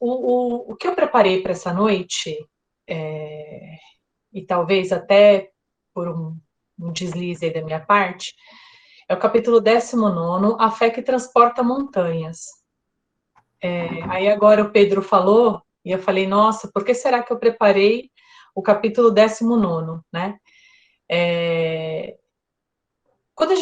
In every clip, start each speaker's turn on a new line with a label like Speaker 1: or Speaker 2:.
Speaker 1: O que eu preparei para essa noite, e talvez até por um deslize aí da minha parte, é o capítulo 19, A Fé que Transporta Montanhas. Aí agora o Pedro falou, e eu falei, nossa, por que será que eu preparei o capítulo 19, né? Quando a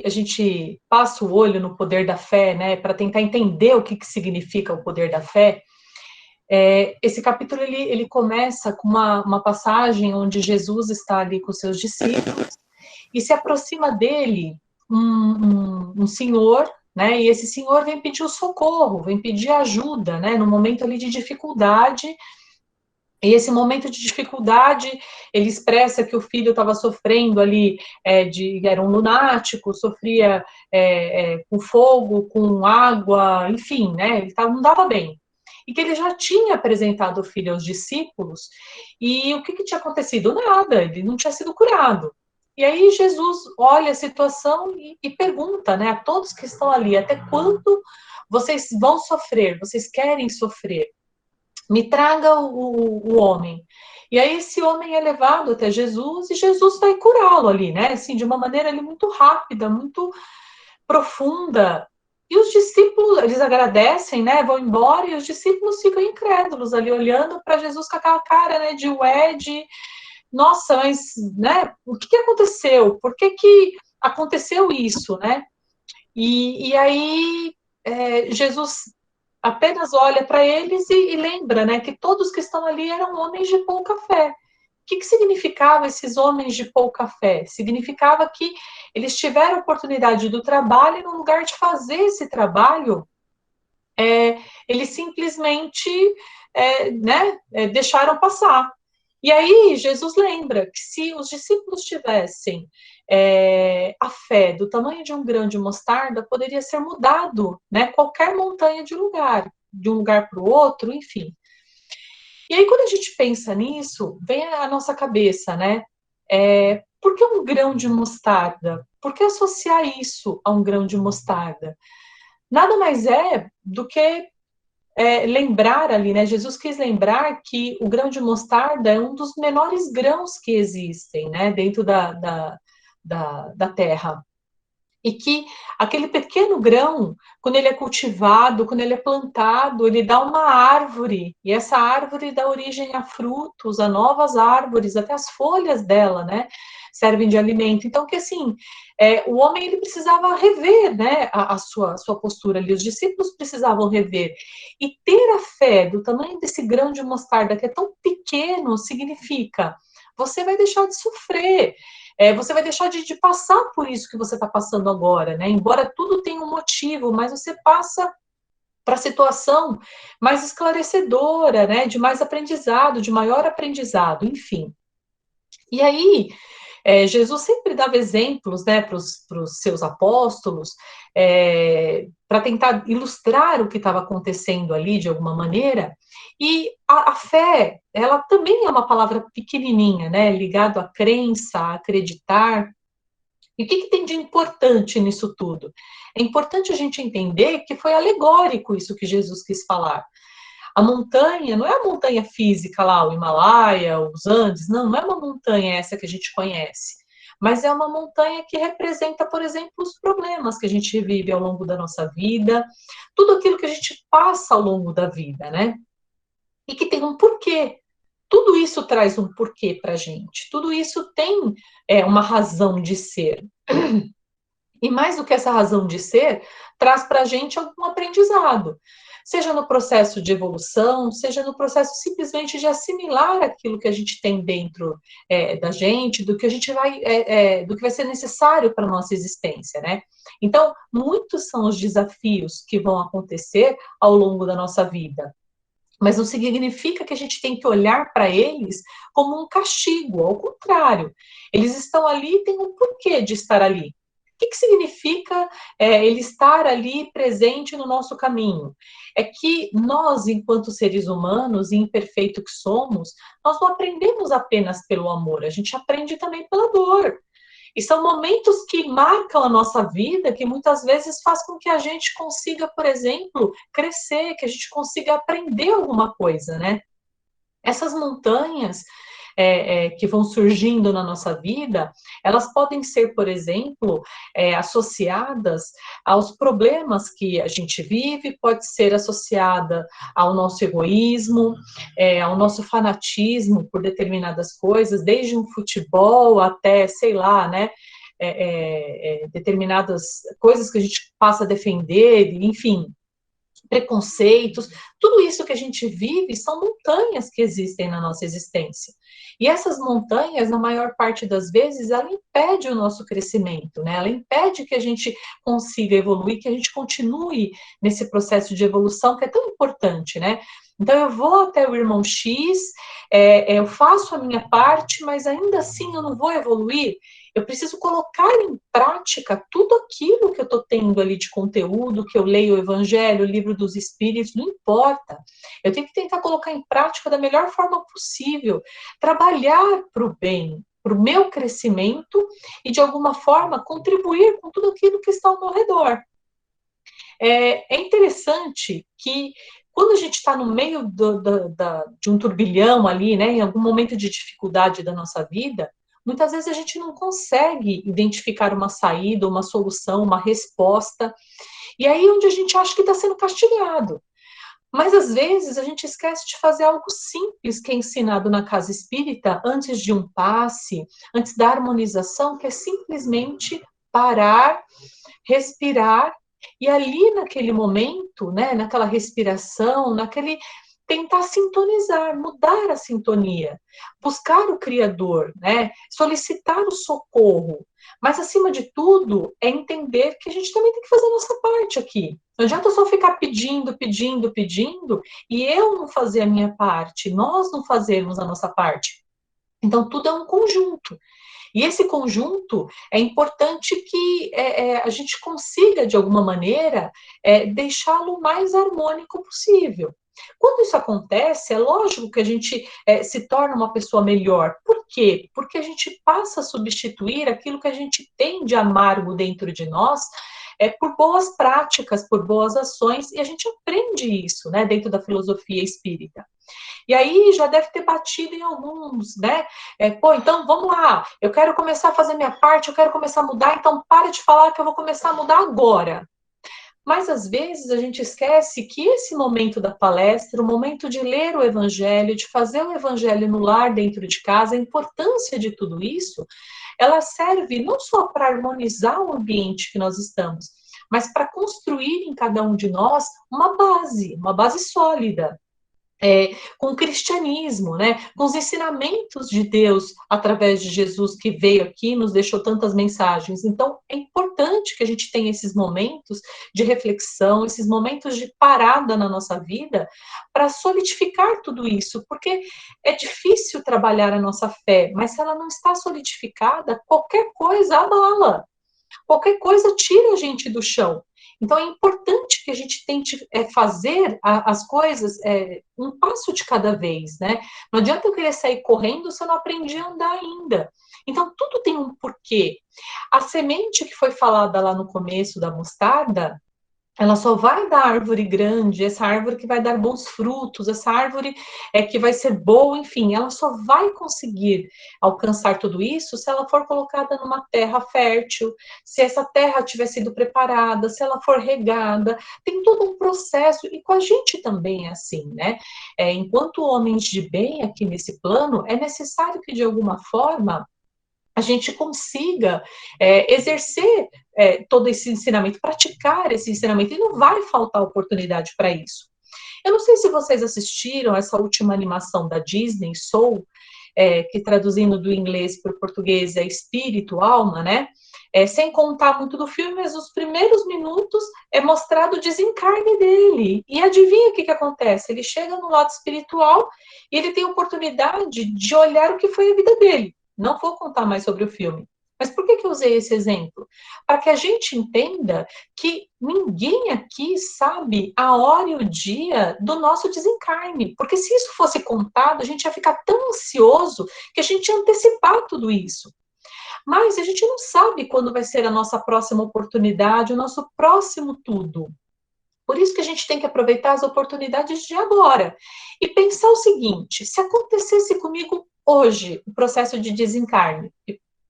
Speaker 1: gente passa o olho no poder da fé, né, para tentar entender o que significa o poder da fé, esse capítulo ele começa com uma passagem onde Jesus está ali com seus discípulos e se aproxima dele um senhor, né? E esse senhor vem pedir o socorro, vem pedir ajuda, né? No momento ali de dificuldade. E esse momento de dificuldade, ele expressa que o filho estava sofrendo ali, era um lunático, sofria com fogo, com água, enfim, né? Ele não dava bem. E que ele já tinha apresentado o filho aos discípulos, e o que tinha acontecido? Nada, ele não tinha sido curado. E aí Jesus olha a situação e pergunta, né, a todos que estão ali, até quando vocês vão sofrer? Vocês querem sofrer? Me traga o homem. E aí esse homem é levado até Jesus e Jesus vai curá-lo ali, né? Assim, de uma maneira ali muito rápida, muito profunda. E os discípulos, eles agradecem, né? Vão embora e os discípulos ficam incrédulos ali, olhando para Jesus com aquela cara, né? De ué, de nossa, mas, né? O que aconteceu? Por que aconteceu isso, né? E aí Jesus apenas olha para eles e lembra, né, que todos que estão ali eram homens de pouca fé. O que significava esses homens de pouca fé? Significava que eles tiveram a oportunidade do trabalho e no lugar de fazer esse trabalho, eles simplesmente deixaram passar. E aí Jesus lembra que se os discípulos tivessem a fé do tamanho de um grão de mostarda, poderia ser mudado, né, qualquer montanha de um lugar para o outro, enfim. E aí quando a gente pensa nisso, vem à nossa cabeça, né? Por que um grão de mostarda? Por que associar isso a um grão de mostarda? Nada mais é do que lembrar ali, né? Jesus quis lembrar que o grão de mostarda é um dos menores grãos que existem, né? Dentro da terra. E que aquele pequeno grão, quando ele é cultivado, quando ele é plantado, ele dá uma árvore, e essa árvore dá origem a frutos, a novas árvores, até as folhas dela, né, servem de alimento. Então, que assim, o homem, ele precisava rever, né, a sua postura ali, os discípulos precisavam rever. E ter a fé do tamanho desse grão de mostarda, que é tão pequeno, significa, você vai deixar de sofrer, você vai deixar de passar por isso que você está passando agora, né? Embora tudo tenha um motivo, mas você passa para a situação mais esclarecedora, né? De mais aprendizado, de maior aprendizado, enfim. E aí, Jesus sempre dava exemplos, né, para os seus apóstolos, para tentar ilustrar o que estava acontecendo ali de alguma maneira. E a fé, ela também é uma palavra pequenininha, né, ligado à crença, a acreditar. E o que tem de importante nisso tudo? É importante a gente entender que foi alegórico isso que Jesus quis falar. A montanha não é a montanha física lá, o Himalaia, os Andes, não é uma montanha essa que a gente conhece, mas é uma montanha que representa, por exemplo, os problemas que a gente vive ao longo da nossa vida, tudo aquilo que a gente passa ao longo da vida, né? E que tem um porquê. Tudo isso traz um porquê para a gente, tudo isso tem uma razão de ser. E mais do que essa razão de ser, traz para a gente algum aprendizado, seja no processo de evolução, seja no processo simplesmente de assimilar aquilo que a gente tem dentro da gente, do que a gente do que vai ser necessário para a nossa existência, né? Então, muitos são os desafios que vão acontecer ao longo da nossa vida. Mas não significa que a gente tem que olhar para eles como um castigo, ao contrário. Eles estão ali e têm um porquê de estar ali. O que significa ele estar ali presente no nosso caminho? É que nós, enquanto seres humanos, imperfeitos que somos, nós não aprendemos apenas pelo amor, a gente aprende também pela dor. E são momentos que marcam a nossa vida, que muitas vezes faz com que a gente consiga, por exemplo, crescer, que a gente consiga aprender alguma coisa, né? Essas montanhas que vão surgindo na nossa vida, elas podem ser, por exemplo, associadas aos problemas que a gente vive, pode ser associada ao nosso egoísmo, ao nosso fanatismo por determinadas coisas, desde um futebol até, sei lá, né, determinadas coisas que a gente passa a defender, enfim, preconceitos, tudo isso que a gente vive são montanhas que existem na nossa existência. E essas montanhas, na maior parte das vezes, ela impede o nosso crescimento, né? Ela impede que a gente consiga evoluir, que a gente continue nesse processo de evolução que é tão importante, né? Então eu vou até o irmão X, eu faço a minha parte, mas ainda assim eu não vou evoluir. Eu preciso colocar em prática tudo aquilo que eu estou tendo ali de conteúdo, que eu leio o Evangelho, o Livro dos Espíritos, não importa. Eu tenho que tentar colocar em prática da melhor forma possível, trabalhar para o bem, para o meu crescimento e, de alguma forma, contribuir com tudo aquilo que está ao meu redor. É interessante que quando a gente está no meio de um turbilhão ali, né, em algum momento de dificuldade da nossa vida, muitas vezes a gente não consegue identificar uma saída, uma solução, uma resposta, e aí é onde a gente acha que está sendo castigado. Mas às vezes a gente esquece de fazer algo simples que é ensinado na casa espírita antes de um passe, antes da harmonização, que é simplesmente parar, respirar e ali naquele momento, né, naquela respiração, naquele tentar sintonizar, mudar a sintonia, buscar o Criador, né, solicitar o socorro. Mas, acima de tudo, é entender que a gente também tem que fazer a nossa parte aqui. Não adianta só ficar pedindo, pedindo, pedindo, e eu não fazer a minha parte, nós não fazermos a nossa parte. Então, tudo é um conjunto. E esse conjunto é importante que a gente consiga, de alguma maneira, deixá-lo o mais harmônico possível. Quando isso acontece, é lógico que a gente se torna uma pessoa melhor. Por quê? Porque a gente passa a substituir aquilo que a gente tem de amargo dentro de nós por boas práticas, por boas ações, e a gente aprende isso, né, dentro da filosofia espírita. E aí já deve ter batido em alguns, né? Então vamos lá, eu quero começar a fazer minha parte, eu quero começar a mudar, então para de falar que eu vou começar a mudar agora. Mas às vezes a gente esquece que esse momento da palestra, o momento de ler o evangelho, de fazer o evangelho no lar dentro de casa, a importância de tudo isso, ela serve não só para harmonizar o ambiente que nós estamos, mas para construir em cada um de nós uma base sólida. Com o cristianismo, né? Com os ensinamentos de Deus através de Jesus que veio aqui, nos deixou tantas mensagens. Então, é importante que a gente tenha esses momentos de reflexão, esses momentos de parada na nossa vida, para solidificar tudo isso, porque é difícil trabalhar a nossa fé, mas se ela não está solidificada, qualquer coisa abala. Qualquer coisa tira a gente do chão. Então é importante que a gente tente fazer as coisas um passo de cada vez, né? Não adianta eu querer sair correndo se eu não aprendi a andar ainda. Então tudo tem um porquê. A semente que foi falada lá no começo da mostarda, ela só vai dar árvore grande, essa árvore que vai dar bons frutos, essa árvore que vai ser boa, enfim, ela só vai conseguir alcançar tudo isso se ela for colocada numa terra fértil, se essa terra tiver sido preparada, se ela for regada, tem todo um processo, e com a gente também é assim, né? Enquanto homens de bem aqui nesse plano, é necessário que de alguma forma a gente consiga exercer todo esse ensinamento, praticar esse ensinamento, e não vai faltar oportunidade para isso. Eu não sei se vocês assistiram essa última animação da Disney, Soul, que traduzindo do inglês para o português é Espírito, Alma, né? Sem contar muito do filme, mas os primeiros minutos é mostrado o desencarne dele. E adivinha o que acontece? Ele chega no lado espiritual e ele tem a oportunidade de olhar o que foi a vida dele. Não vou contar mais sobre o filme. Mas por que eu usei esse exemplo? Para que a gente entenda que ninguém aqui sabe a hora e o dia do nosso desencarne. Porque se isso fosse contado, a gente ia ficar tão ansioso que a gente ia antecipar tudo isso. mas a gente não sabe quando vai ser a nossa próxima oportunidade, o nosso próximo tudo. Por isso que a gente tem que aproveitar as oportunidades de agora e pensar o seguinte: se acontecesse comigo hoje o processo de desencarne,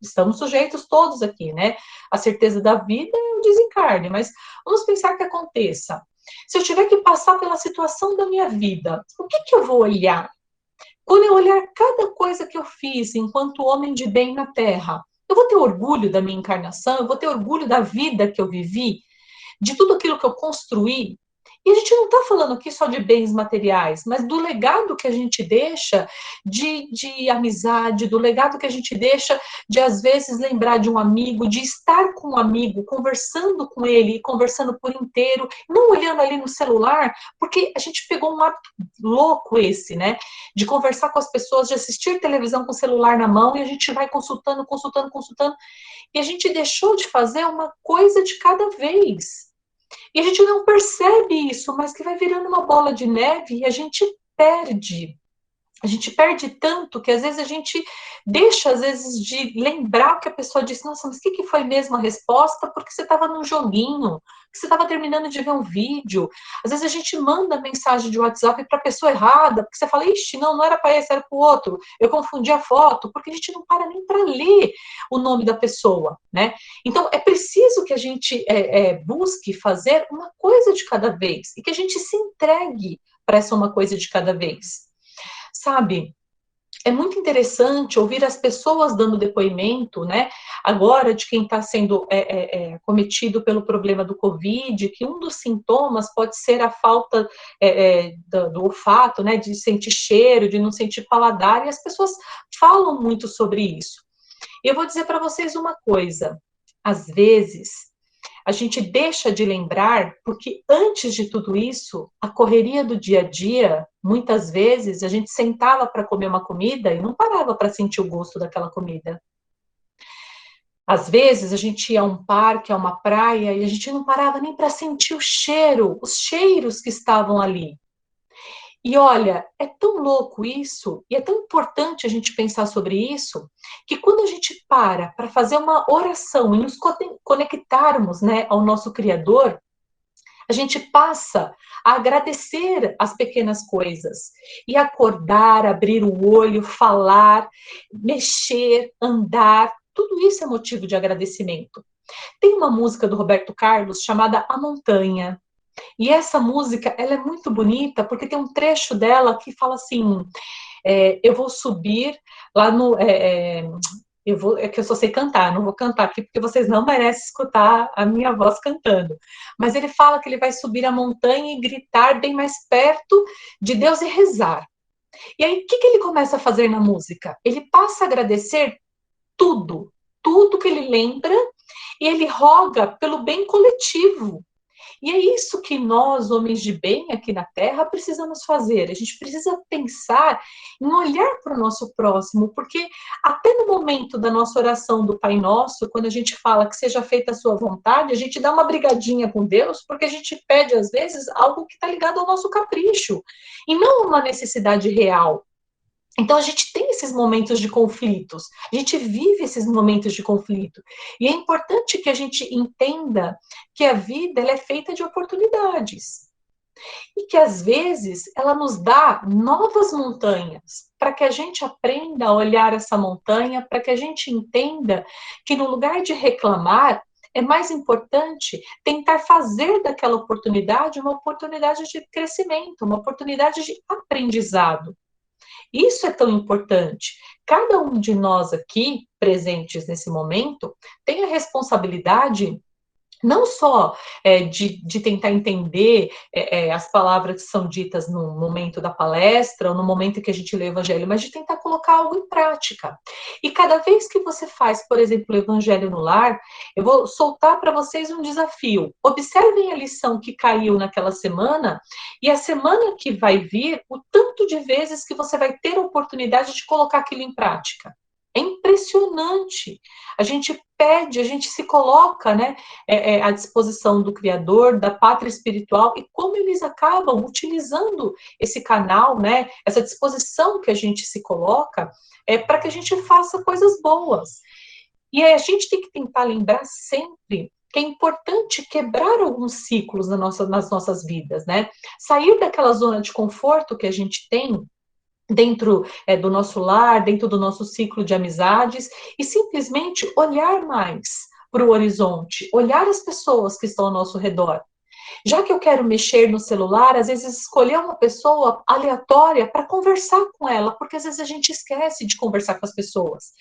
Speaker 1: estamos sujeitos todos aqui, né? A certeza da vida é o desencarne, mas vamos pensar que aconteça. Se eu tiver que passar pela situação da minha vida, o que eu vou olhar? Quando eu olhar cada coisa que eu fiz enquanto homem de bem na Terra, eu vou ter orgulho da minha encarnação, eu vou ter orgulho da vida que eu vivi, de tudo aquilo que eu construí. E a gente não está falando aqui só de bens materiais, mas do legado que a gente deixa de amizade, do legado que a gente deixa de, às vezes, lembrar de um amigo, de estar com um amigo, conversando com ele, conversando por inteiro, não olhando ali no celular, porque a gente pegou um hábito louco esse, né? De conversar com as pessoas, de assistir televisão com o celular na mão, e a gente vai consultando, consultando, consultando, e a gente deixou de fazer uma coisa de cada vez. E a gente não percebe isso, mas que vai virando uma bola de neve e a gente perde. A gente perde tanto que às vezes a gente deixa, às vezes, de lembrar o que a pessoa disse. Nossa, mas o que foi mesmo a resposta? Porque você estava num joguinho, que você estava terminando de ver um vídeo. Às vezes a gente manda mensagem de WhatsApp para a pessoa errada, porque você fala, ixi, não era para esse, era para o outro. Eu confundi a foto, porque a gente não para nem para ler o nome da pessoa, né? Então, é preciso que a gente busque fazer uma coisa de cada vez e que a gente se entregue para essa uma coisa de cada vez. Sabe, é muito interessante ouvir as pessoas dando depoimento, né, agora de quem está sendo cometido pelo problema do Covid, que um dos sintomas pode ser a falta do olfato, né, de sentir cheiro, de não sentir paladar, e as pessoas falam muito sobre isso. E eu vou dizer para vocês uma coisa, às vezes a gente deixa de lembrar, porque antes de tudo isso, a correria do dia a dia, muitas vezes a gente sentava para comer uma comida e não parava para sentir o gosto daquela comida. Às vezes a gente ia a um parque, a uma praia, e a gente não parava nem para sentir o cheiro, os cheiros que estavam ali. E olha, é tão louco isso, e é tão importante a gente pensar sobre isso, que quando a gente para fazer uma oração e nos conectarmos, né, ao nosso Criador, a gente passa a agradecer as pequenas coisas. E acordar, abrir o olho, falar, mexer, andar, tudo isso é motivo de agradecimento. Tem uma música do Roberto Carlos chamada A Montanha. E essa música, ela é muito bonita, porque tem um trecho dela que fala assim, eu vou subir lá no... é que eu só sei cantar, não vou cantar aqui porque vocês não merecem escutar a minha voz cantando. Mas ele fala que ele vai subir a montanha e gritar bem mais perto de Deus e rezar. E aí, o que ele começa a fazer na música? Ele passa a agradecer tudo, tudo que ele lembra, e ele roga pelo bem coletivo. E é isso que nós, homens de bem aqui na Terra, precisamos fazer. A gente precisa pensar em olhar para o nosso próximo, porque até no momento da nossa oração do Pai Nosso, quando a gente fala que seja feita a sua vontade, a gente dá uma brigadinha com Deus, porque a gente pede, às vezes, algo que está ligado ao nosso capricho, e não uma necessidade real. Então, a gente tem esses momentos de conflitos, a gente vive esses momentos de conflito. E é importante que a gente entenda que a vida ela é feita de oportunidades. E que, às vezes, ela nos dá novas montanhas, para que a gente aprenda a olhar essa montanha, para que a gente entenda que, no lugar de reclamar, é mais importante tentar fazer daquela oportunidade uma oportunidade de crescimento, uma oportunidade de aprendizado. Isso é tão importante. Cada um de nós aqui, presentes nesse momento, tem a responsabilidade não só de tentar entender as palavras que são ditas no momento da palestra ou no momento que a gente lê o evangelho, mas de tentar colocar algo em prática. E cada vez que você faz, por exemplo, o evangelho no lar, eu vou soltar para vocês um desafio. Observem a lição que caiu naquela semana e a semana que vai vir, o tanto de vezes que você vai ter a oportunidade de colocar aquilo em prática. É impressionante. A gente pede, a gente se coloca, né, à disposição do Criador, da pátria espiritual, e como eles acabam utilizando esse canal, né, essa disposição que a gente se coloca, para que a gente faça coisas boas. E aí a gente tem que tentar lembrar sempre que é importante quebrar alguns ciclos nas nossas vidas, né? Sair daquela zona de conforto que a gente tem dentro do nosso lar, dentro do nosso ciclo de amizades, e simplesmente olhar mais para o horizonte, olhar as pessoas que estão ao nosso redor. Já que eu quero mexer no celular, às vezes escolher uma pessoa aleatória para conversar com ela, porque às vezes a gente esquece de conversar com as pessoas.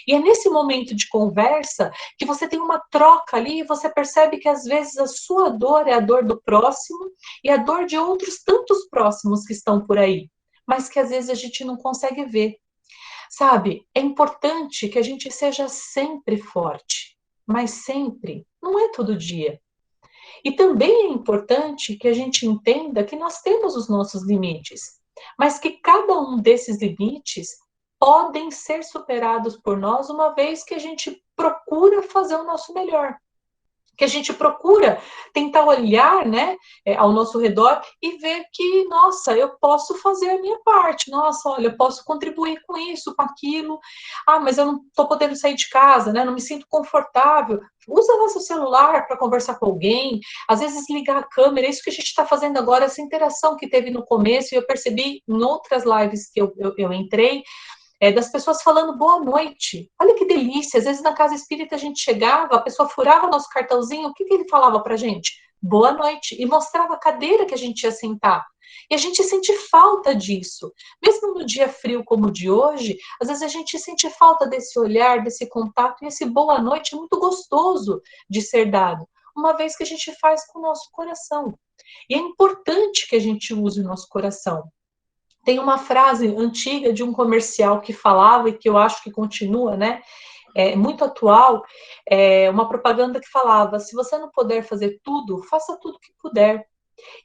Speaker 1: E é nesse momento de conversa que você tem uma troca ali e você percebe que às vezes a sua dor é a dor do próximo e a dor de outros tantos próximos que estão por aí, mas que às vezes a gente não consegue ver. Sabe, é importante que a gente seja sempre forte, mas sempre, não é todo dia. E também é importante que a gente entenda que nós temos os nossos limites, mas que cada um desses limites podem ser superados por nós uma vez que a gente procura fazer o nosso melhor, que a gente procura tentar olhar, né, ao nosso redor e ver que, nossa, eu posso fazer a minha parte, nossa, olha, eu posso contribuir com isso, com aquilo, mas eu não estou podendo sair de casa, né, não me sinto confortável, usa nosso celular para conversar com alguém, às vezes ligar a câmera, é isso que a gente está fazendo agora, essa interação que teve no começo, e eu percebi em outras lives que eu entrei, das pessoas falando boa noite. Olha que delícia. Às vezes na casa espírita a gente chegava, a pessoa furava nosso cartãozinho, o que ele falava pra gente? Boa noite. E mostrava a cadeira que a gente ia sentar. E a gente sente falta disso. Mesmo no dia frio como o de hoje, às vezes a gente sente falta desse olhar, desse contato, e esse boa noite é muito gostoso de ser dado, uma vez que a gente faz com o nosso coração. E é importante que a gente use o nosso coração. Tem uma frase antiga de um comercial que falava, e que eu acho que continua, né? Muito atual, uma propaganda que falava: se você não puder fazer tudo, faça tudo que puder.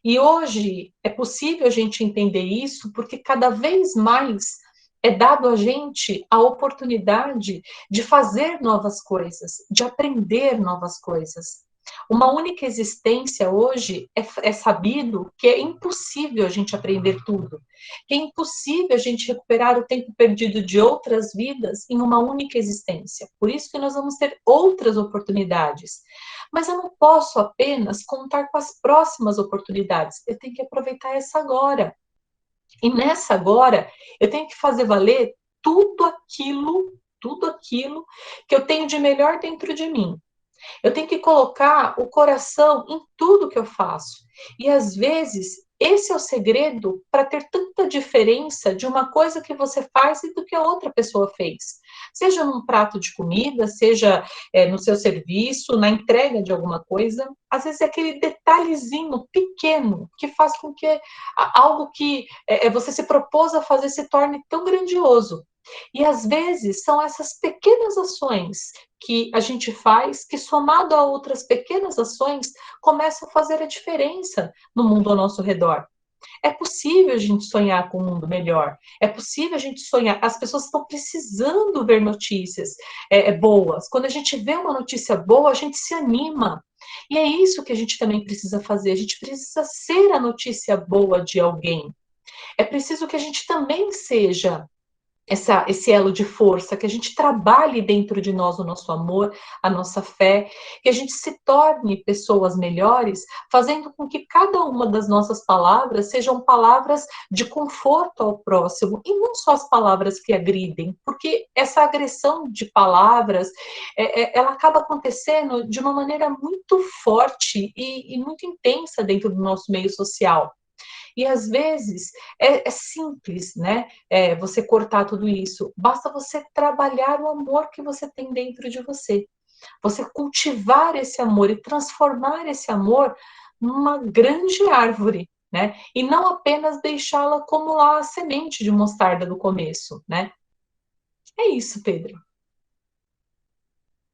Speaker 1: E hoje é possível a gente entender isso, porque cada vez mais é dado a gente a oportunidade de fazer novas coisas, de aprender novas coisas. Uma única existência hoje é sabido que é impossível a gente aprender tudo, que é impossível a gente recuperar o tempo perdido de outras vidas em uma única existência. Por isso que nós vamos ter outras oportunidades. Mas eu não posso apenas contar com as próximas oportunidades, eu tenho que aproveitar essa agora. E nessa agora, eu tenho que fazer valer tudo aquilo que eu tenho de melhor dentro de mim. Eu tenho que colocar o coração em tudo que eu faço. E às vezes, esse é o segredo para ter tanta diferença de uma coisa que você faz e do que a outra pessoa fez. Seja num prato de comida, seja no seu serviço, na entrega de alguma coisa. Às vezes é aquele detalhezinho pequeno que faz com que algo que você se propôs a fazer se torne tão grandioso. E às vezes são essas pequenas ações que a gente faz, que somado a outras pequenas ações, começam a fazer a diferença no mundo ao nosso redor. É possível a gente sonhar com um mundo melhor. É possível a gente sonhar. As pessoas estão precisando ver notícias boas. Quando a gente vê uma notícia boa, a gente se anima. E é isso que a gente também precisa fazer. A gente precisa ser a notícia boa de alguém. É preciso que a gente também seja esse elo de força, que a gente trabalhe dentro de nós o nosso amor, a nossa fé, que a gente se torne pessoas melhores, fazendo com que cada uma das nossas palavras sejam palavras de conforto ao próximo, e não só as palavras que agridem, porque essa agressão de palavras, ela acaba acontecendo de uma maneira muito forte e muito intensa dentro do nosso meio social. E às vezes é simples, né? Você cortar tudo isso. Basta você trabalhar o amor que você tem dentro de você. Você cultivar esse amor e transformar esse amor numa grande árvore, né? E não apenas deixá-la como lá a semente de mostarda do começo, né? É isso, Pedro.